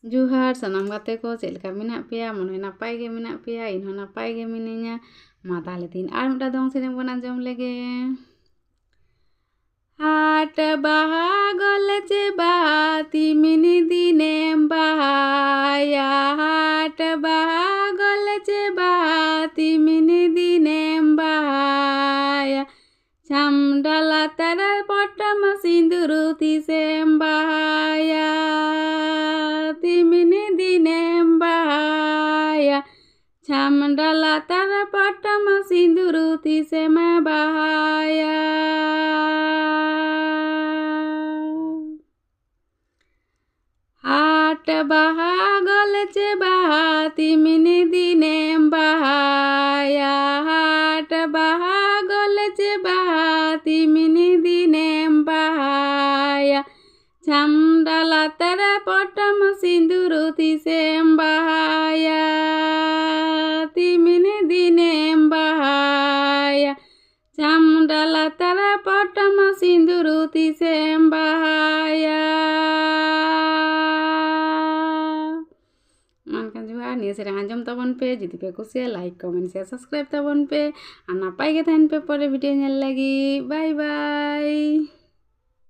जुहार सनम गाते को चेलका मेना पेया मन नपाय गे मेना पेया इनहो नपाय गे मिनिया मा ताहले तीन आर मिटा दong सेरें बन आंजम लेगे। हाट बाहा गलेचे बाती मिनी दिनेम बाहाया हाट बाहा गलेचे बाती मिनी दिनेम बाहाया छामडाला तारा पट्टम सिंदुरुती सेम बाहाया तिमिनी दिनेम बाहाया छामडाला तारा पट्टम सिंदुरुती सेम बाहाया। हाट बाहा गलेचे बाती मिनी दिनेम बाहाया हाट बाहा गलेचे बाती मिनी दिनेम बाहाया छामडाला तारा पट्टम सिंदुरुती सेम बाहाया तिमिनी दिनेम बाहाया छामडाला तारा पट्टम सिंदुरुती सेम बाहाया। मानकान जुहार निया सेरें आंजम ताबन पे जुदी पे कुसिया लाइक कमेंट शेयर सब्सक्राइब ताबन पे आ नापाय गे ताहेन पे परे भिडियो नेल लागी बाय बाय।